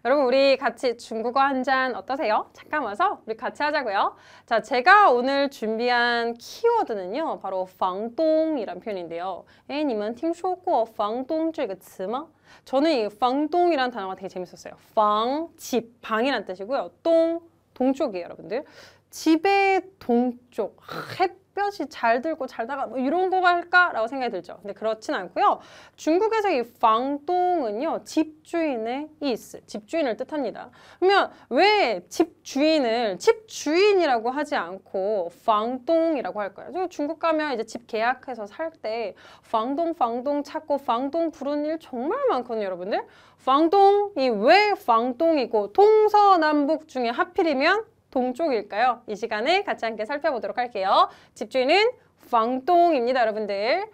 여러분 우리 같이 중국어 한 잔 어떠세요? 잠깐 와서 우리 같이 하자고요. 자, 제가 오늘 준비한 키워드는요. 바로 房东이란 표현인데요. 你们听说过房东这个词吗? 저는 이 房东이란 단어가 되게 재밌었어요. 房, 집, 방이란 뜻이고요. 동, 동쪽이에요, 여러분들. 집의 동쪽, 햇볕이 잘 들고 잘 나가 뭐 이런 거 할까라고 생각이 들죠. 근데 그렇진 않고요. 중국에서 이 방동은요, 집주인의 이스, 집주인을 뜻합니다. 그러면 왜 집주인이라고 하지 않고 방동이라고 할까요? 중국 가면 이제 집 계약해서 살 때 방동 찾고 방동 부르는 일 정말 많거든요, 여러분들. 방동이 왜 방동이고 동서남북 중에 하필이면 동쪽일까요? 이 시간에 같이 함께 살펴보도록 할게요. 집주인은 房东입니다, 여러분들.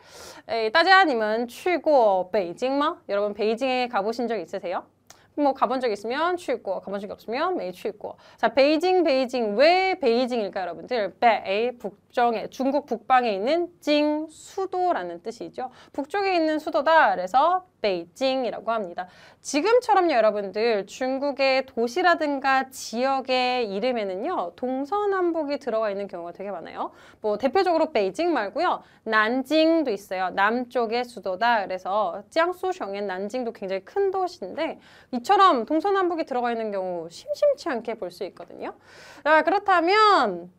大家你们去过北京吗? 여러분 베이징에 가보신 적 있으세요? 뭐 가본 적 있으면 去过, 가본 적이 없으면 没去过. 자, 베이징 왜 베이징일까요, 여러분들? 배, 북정에, 중국 북방에 있는 징, 수도라는 뜻이죠. 북쪽에 있는 수도다. 그래서 베이징이라고 합니다. 지금처럼요, 여러분들, 중국의 도시라든가 지역의 이름에는요, 동서남북이 들어가 있는 경우가 되게 많아요. 뭐 대표적으로 베이징 말고요, 난징도 있어요. 남쪽의 수도다. 그래서 지양수성의 난징도 굉장히 큰 도시인데 이처럼 동서남북이 들어가 있는 경우 심심치 않게 볼 수 있거든요. 자, 그렇다면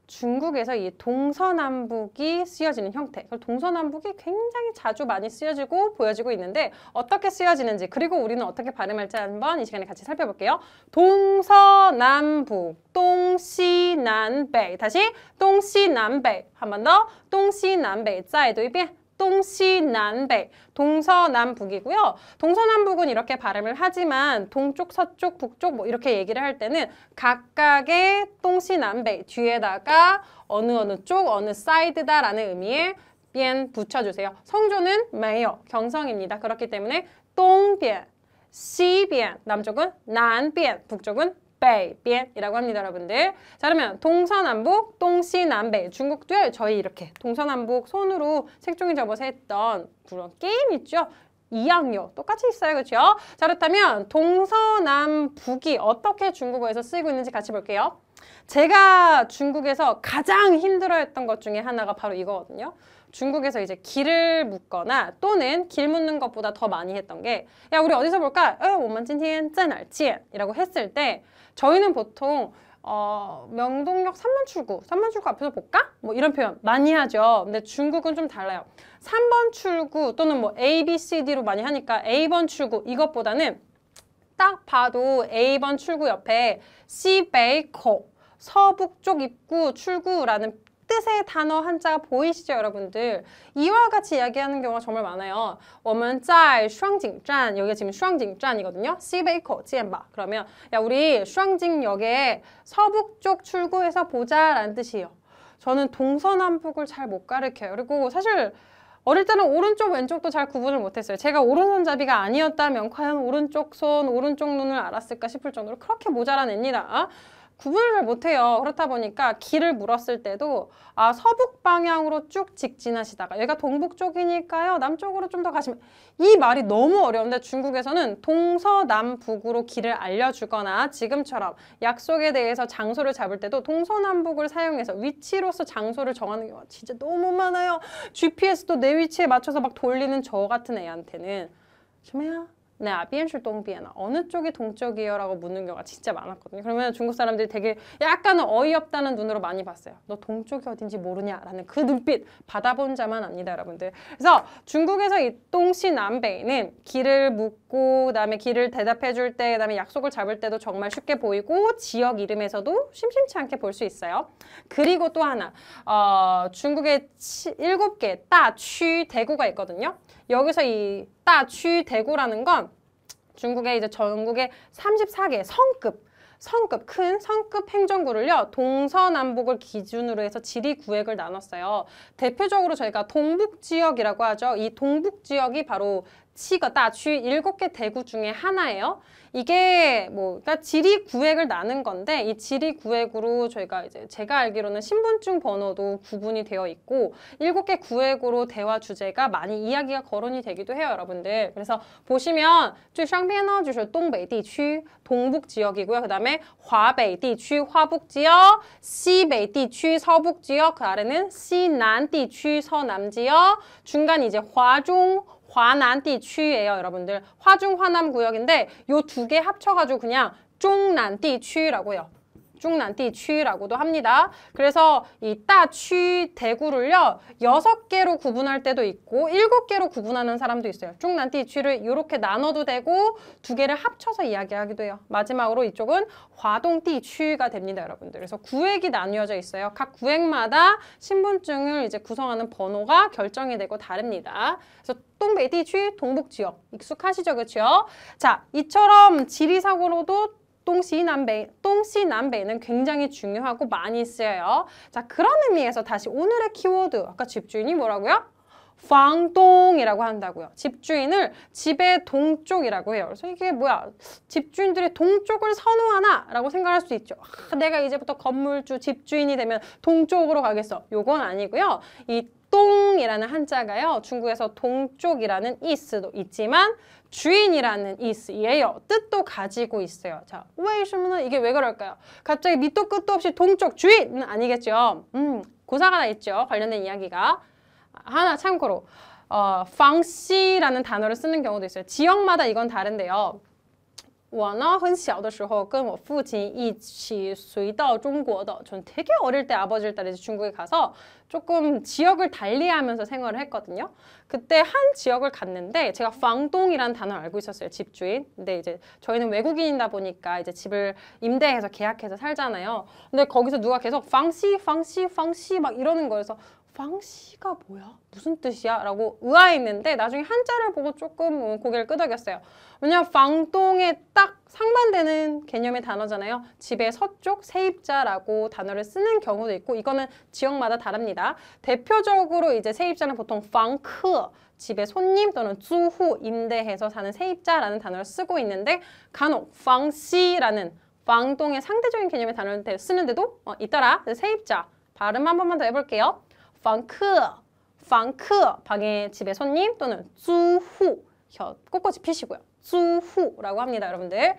중국에서 이 동서남북이 쓰여지는 형태, 동서남북이 굉장히 자주 많이 쓰여지고 보여지고 있는데 어떻게 쓰여지는지, 그리고 우리는 어떻게 발음할지 한번 이 시간에 같이 살펴볼게요. 동서남북, 동시남北. 다시 동시남北. 한 번 더. 동시남北. 再读一遍. 동시남北, 동서남북이고요. 동서남북은 이렇게 발음을 하지만 동쪽, 서쪽, 북쪽 뭐 이렇게 얘기를 할 때는 각각의 동시남北뒤에다가 어느 쪽, 어느 사이드다라는 의미의 边 붙여주세요. 성조는 没有, 경성입니다. 그렇기 때문에 东边, 西边, 남쪽은 南边, 북쪽은 北边이라고 합니다, 여러분들. 자, 그러면 동서남북, 동시남北. 중국도요, 저희 이렇게 동서남북 손으로 색종이 접어서 했던 그런 게임 있죠? 이양요 똑같이 있어요, 그렇죠? 자, 그렇다면 동서남북이 어떻게 중국어에서 쓰이고 있는지 같이 볼게요. 제가 중국에서 가장 힘들어했던 것 중에 하나가 바로 이거거든요. 중국에서 이제 길을 묻거나 또는 길 묻는 것보다 더 많이 했던 게, 야, 우리 어디서 볼까? 我们今天在哪儿见? 이라고 했을 때 저희는 보통 명동역 3번 출구 앞에서 볼까? 뭐 이런 표현 많이 하죠. 근데 중국은 좀 달라요. 3번 출구 또는 뭐 A, B, C, D로 많이 하니까 A번 출구 이것보다는 딱 봐도 A번 출구 옆에 시베이코, 서북쪽 입구 출구라는 뜻의 단어 한자가 보이시죠, 여러분들? 이와 같이 이야기하는 경우가 정말 많아요. 我们在双井站, 여기가 지금 双井站이거든요. 시베이코, 지엔바. 그러면 야, 우리 双井역에 서북쪽 출구에서 보자 라는 뜻이에요. 저는 동서남북을 잘 못 가르쳐요. 그리고 사실 어릴 때는 오른쪽, 왼쪽도 잘 구분을 못했어요. 제가 오른손잡이가 아니었다면 과연 오른쪽 손, 오른쪽 눈을 알았을까 싶을 정도로 그렇게 모자란 애입니다. 구분을 잘 못해요. 그렇다 보니까 길을 물었을 때도 서북 방향으로 쭉 직진하시다가 여기가 동북 쪽이니까요. 남쪽으로 좀 더 가시면, 이 말이 너무 어려운데 중국에서는 동서남북으로 길을 알려주거나 지금처럼 약속에 대해서 장소를 잡을 때도 동서남북을 사용해서 위치로서 장소를 정하는 경우가 진짜 너무 많아요. GPS도 내 위치에 맞춰서 막 돌리는 저 같은 애한테는 뭐야? 네, 哪边是东边? 어느 쪽이 동쪽이에요? 라고 묻는 경우가 진짜 많았거든요. 그러면 중국 사람들이 되게 약간은 어이없다는 눈으로 많이 봤어요. 너 동쪽이 어딘지 모르냐? 라는 그 눈빛 받아본 자만 압니다, 여러분들. 그래서 중국에서 이 동시남北는 길을 묻고 그다음에 길을 대답해 줄 때, 그다음에 약속을 잡을 때도 정말 쉽게 보이고 지역 이름에서도 심심치 않게 볼 수 있어요. 그리고 또 하나, 중국에 7개 따취 대구가 있거든요. 여기서 이 따취 대구라는 건 중국의 이제 전국의 34개 성급, 큰 성급 행정구를요, 동서남북을 기준으로 해서 지리구획을 나눴어요. 대표적으로 저희가 동북지역이라고 하죠. 이 동북지역이 바로 7개大区 7개 대구 중에 하나예요. 이게 뭐 그러니까 지리 구획을 나눈 건데 이 지리 구획으로 저희가 이제 제가 알기로는 신분증 번호도 구분이 되어 있고 7개 구획으로 대화 주제가 많이 이야기가 거론이 되기도 해요, 여러분들. 그래서 보시면 最上边呢就是东北地区 동북 지역이고요. 그다음에 华北地区 화북 지역, 西北地区 서북 지역, 그 아래는 西南地区 서남 지역, 중간 이제 화중 화난地区예요, 여러분들. 화중 화남 구역인데 요 두 개 합쳐가지고 그냥 중난地区라고 해요. 중난地区라고도 합니다. 그래서 이大区 대구를요 6개로 구분할 때도 있고 7개로 구분하는 사람도 있어요. 중난地区를 이렇게 나눠도 되고 두 개를 합쳐서 이야기하기도 해요. 마지막으로 이쪽은 화동 地区가 됩니다, 여러분들. 그래서 구획이 나뉘어져 있어요. 각 구획마다 신분증을 이제 구성하는 번호가 결정이 되고 다릅니다. 그래서 동北地区 동북 지역 익숙하시죠, 그렇죠? 자, 이처럼 지리상으로도 동시남北는 굉장히 중요하고 많이 쓰여요. 자, 그런 의미에서 다시 오늘의 키워드, 아까 집주인이 뭐라고요? 방동이라고 한다고요. 집주인을 집의 동쪽이라고 해요. 그래서 이게 뭐야? 집주인들이 동쪽을 선호하나? 라고 생각할 수 있죠. 내가 이제부터 건물주, 집주인이 되면 동쪽으로 가겠어. 요건 아니고요. 이 동이라는 한자가요. 중국에서 동쪽이라는 이스도 있지만 주인이라는 이스예요. 뜻도 가지고 있어요. 자, 왜 있으면 이게 왜 그럴까요? 갑자기 밑도 끝도 없이 동쪽 주인은 아니겠죠. 고사가 나 있죠. 관련된 이야기가. 하나 참고로 방시라는 단어를 쓰는 경우도 있어요. 지역마다 이건 다른데요. 我呢很小的时候跟我父亲一起随到中国的 전 되게 어릴 때 아버지를 따라 중국에 가서 조금 지역을 달리하면서 생활을 했거든요. 그때 한 지역을 갔는데 제가 방동이라는 단어를 알고 있었어요. 집주인. 근데 이제 저희는 외국인이다 보니까 이제 집을 임대해서 계약해서 살잖아요. 근데 거기서 누가 계속 방시 막 이러는 거여서 방시가 뭐야? 무슨 뜻이야? 라고 의아했는데 나중에 한자를 보고 조금 고개를 끄덕였어요. 왜냐면 방동에 딱 상반되는 개념의 단어잖아요. 집의 서쪽 세입자라고 단어를 쓰는 경우도 있고 이거는 지역마다 다릅니다. 대표적으로 이제 세입자는 보통 방크, 집의 손님 또는 주후, 임대해서 사는 세입자라는 단어를 쓰고 있는데 간혹 방시라는 방동의 상대적인 개념의 단어를 쓰는데도 있더라. 세입자. 발음 한 번만 더 해볼게요. 방크, 방의 집의 손님 또는 주후, 혀 꼿꼿이 피시고요. 주후라고 합니다, 여러분들.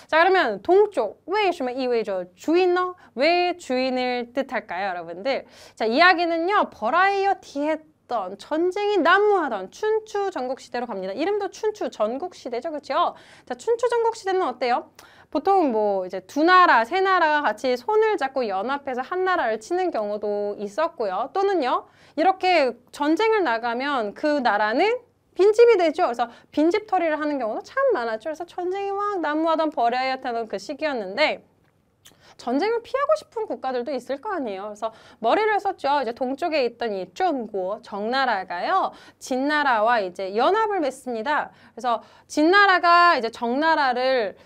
자, 그러면 동쪽, 为什么意味着 주인呢? 왜 주인을 뜻할까요, 여러분들? 자, 이야기는요, 버라이어티 했던 전쟁이 난무하던 춘추 전국시대로 갑니다. 이름도 춘추 전국시대죠, 그렇죠? 자, 춘추 전국시대는 어때요? 보통 뭐 이제 두 나라, 세 나라가 같이 손을 잡고 연합해서 한 나라를 치는 경우도 있었고요. 또는요, 이렇게 전쟁을 나가면 그 나라는 빈집이 되죠. 그래서 빈집털이를 하는 경우도 참 많았죠. 그래서 전쟁이 막 난무하던 버려야했던 그 시기였는데 전쟁을 피하고 싶은 국가들도 있을 거 아니에요. 그래서 머리를 썼죠. 이제 동쪽에 있던 이 중국, 정나라가요. 진나라와 이제 연합을 맺습니다. 그래서 진나라가 이제 정나라를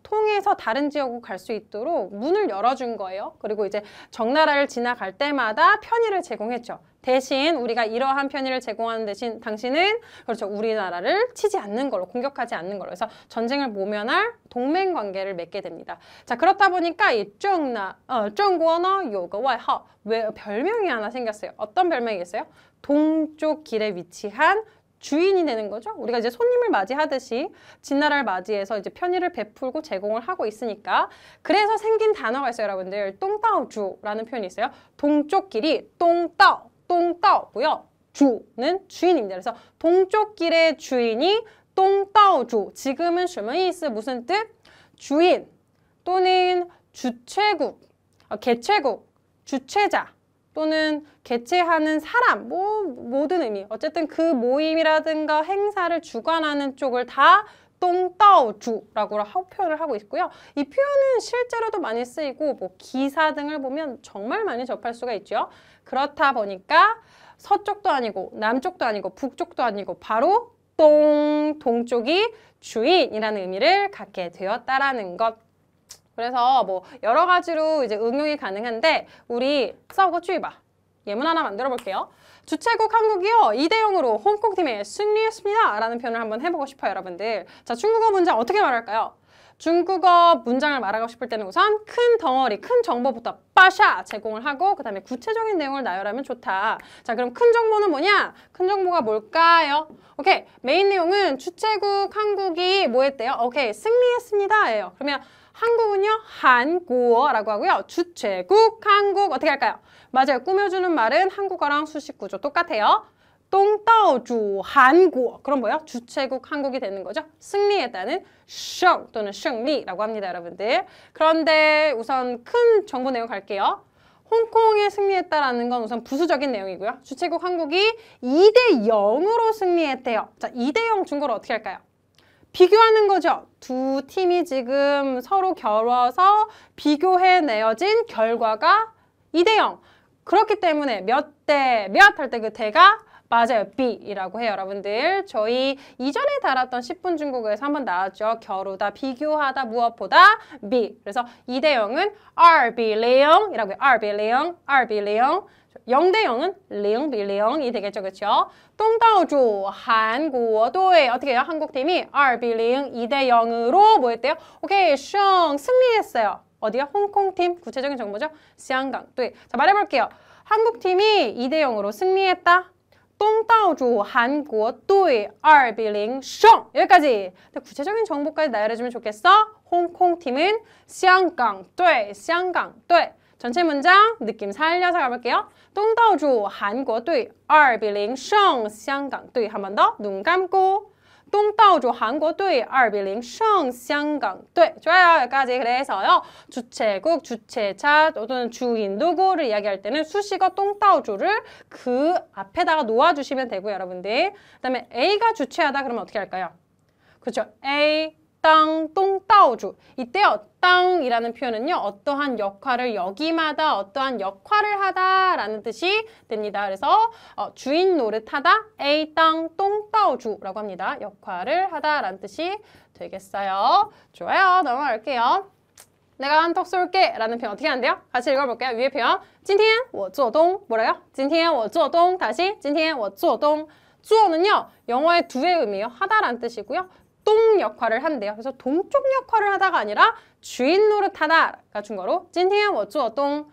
통해서 다른 지역으로 갈 수 있도록 문을 열어준 거예요. 그리고 이제 정나라를 지나갈 때마다 편의를 제공했죠. 대신 우리가 이러한 편의를 제공하는 대신 당신은 그렇죠. 우리나라를 치지 않는 걸로, 공격하지 않는 걸로. 그래서 전쟁을 모면할 동맹 관계를 맺게 됩니다. 자, 그렇다 보니까 이 중국어 요거外号 왜 별명이 하나 생겼어요. 어떤 별명이 있어요? 동쪽 길에 위치한 주인이 되는 거죠. 우리가 이제 손님을 맞이하듯이 진나라를 맞이해서 이제 편의를 베풀고 제공을 하고 있으니까 그래서 생긴 단어가 있어요, 여러분들. 똥따오주라는 표현이 있어요. 동쪽 길이 똥따오고요. 주는 주인입니다. 그래서 동쪽 길의 주인이 똥따오주. 지금은 什么意思 무슨 뜻? 주인 또는 주최국, 개최국, 주최자. 또는 개최하는 사람, 모든 의미. 어쨌든 그 모임이라든가 행사를 주관하는 쪽을 다 똥따오주라고 표현을 하고 있고요. 이 표현은 실제로도 많이 쓰이고 뭐 기사 등을 보면 정말 많이 접할 수가 있죠. 그렇다 보니까 서쪽도 아니고 남쪽도 아니고 북쪽도 아니고 바로 동쪽이 주인이라는 의미를 갖게 되었다라는 것. 그래서 뭐 여러 가지로 이제 응용이 가능한데 우리 싸우고 쭈이봐. 예문 하나 만들어 볼게요. 주최국 한국이요. 2대0으로 홍콩팀에 승리했습니다. 라는 표현을 한번 해보고 싶어요, 여러분들. 자, 중국어 문장 어떻게 말할까요? 중국어 문장을 말하고 싶을 때는 우선 큰 덩어리, 큰 정보부터 빠샤 제공을 하고 그 다음에 구체적인 내용을 나열하면 좋다. 자, 그럼 큰 정보는 뭐냐? 큰 정보가 뭘까요? 오케이, 메인 내용은 주최국 한국이 뭐 했대요? 오케이, 승리했습니다 예요. 그러면 한국은요, 한국어라고 하고요. 주최국 한국 어떻게 할까요? 맞아요, 꾸며주는 말은 한국어랑 수식 구조 똑같아요. 동다오주 한국 그럼 뭐예요? 주최국 한국이 되는 거죠. 승리했다는 胜 또는 胜利라고 합니다, 여러분들. 그런데 우선 큰 정보 내용 갈게요. 홍콩에 승리했다라는 건 우선 부수적인 내용이고요. 주최국 한국이 2대0으로 승리했대요. 자, 2대0 중국어로 어떻게 할까요? 비교하는 거죠. 두 팀이 지금 서로 겨뤄서 비교해 내어진 결과가 2대0. 그렇기 때문에 몇 대 몇 할 때 그 대가 맞아요. B이라고 해요, 여러분들. 저희 이전에 다뤘던 10분 중국어에서 한번 나왔죠. 겨루다, 비교하다, 무엇보다 B. 그래서 2대0은 RB0이라고 해요. RB0, RB0. 0대0은 0比0이 되겠죠, 그렇죠? 동다오주 한국어도에 어떻게 해요? 한국팀이 RB0, 2대0으로 뭐 했대요? 오케이, 승리했어요. 어디요? 홍콩팀. 구체적인 정보죠?香港队. 자, 말해볼게요. 한국팀이 2대0으로 승리했다. 동다오주 한국어도의 2比0 胜 여기까지. 구체적인 정보까지 나열해주면 좋겠어. 홍콩팀은 香港队, 香港队. 전체 문장 느낌 살려서 가볼게요. 동다오주 한국어도의 2比0 胜 香港队. 한 번 더 눈 감고. 동다오주 한국어도의 2比0 胜 香港队. 좋아요. 여기까지. 그래서요. 주최국, 주최자 또는 주인 누구를 이야기할 때는 수식어 동다오주를 그 앞에다가 놓아주시면 되고요, 여러분들. 그다음에 A가 주최하다 그러면 어떻게 할까요? 그렇죠. A, 땅, 동다오주. 이때요. 땅이라는 표현은요. 어떠한 역할을 여기마다 어떠한 역할을 하다라는 뜻이 됩니다. 그래서 주인 노릇하다. A, 땅, 동다오주라고 합니다. 역할을 하다라는 뜻이 되겠어요. 좋아요. 넘어갈게요. 내가 한턱 쏠게 라는 표현 어떻게 하는데요? 같이 읽어볼게요. 위에 표현. 今天我做东 뭐래요? 今天我做东 다시 今天我做东 주어는요. 영어의 두의 의미예요. 하다라는 뜻이고요. 동 역할을 한대요. 그래서 동쪽 역할을 하다가 아니라 주인 노릇하다가 중거로 今天我做东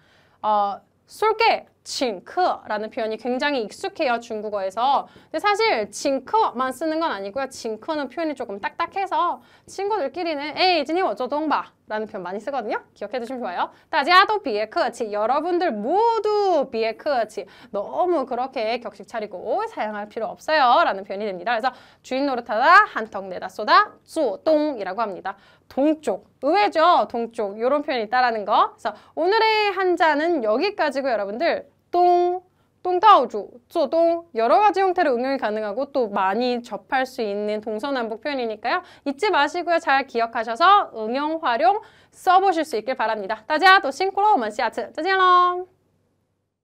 쏠게 请客라는 표현이 굉장히 익숙해요, 중국어에서. 근데 사실 请客만 쓰는 건 아니고요. 请客는 표현이 조금 딱딱해서 친구들끼리는 에이, 今天我做东吧 라는 표현 많이 쓰거든요. 기억해 두시면 좋아요. 大家都别客气 여러분들 모두 别客气 너무 그렇게 격식 차리고 사용할 필요 없어요 라는 표현이 됩니다. 그래서 주인 노릇하다, 한턱 내다 쏘다, 做东이라고 합니다. 동쪽, 의외죠? 동쪽, 이런 표현이 있다라는 거. 그래서 오늘의 한자는 여기까지고 여러분들 동다오주, 做东 여러 가지 형태로 응용이 가능하고 또 많이 접할 수 있는 동서남북 표현이니까요. 잊지 마시고요. 잘 기억하셔서 응용, 활용 써보실 수 있길 바랍니다. 大家都辛苦了，我们下次再见喽。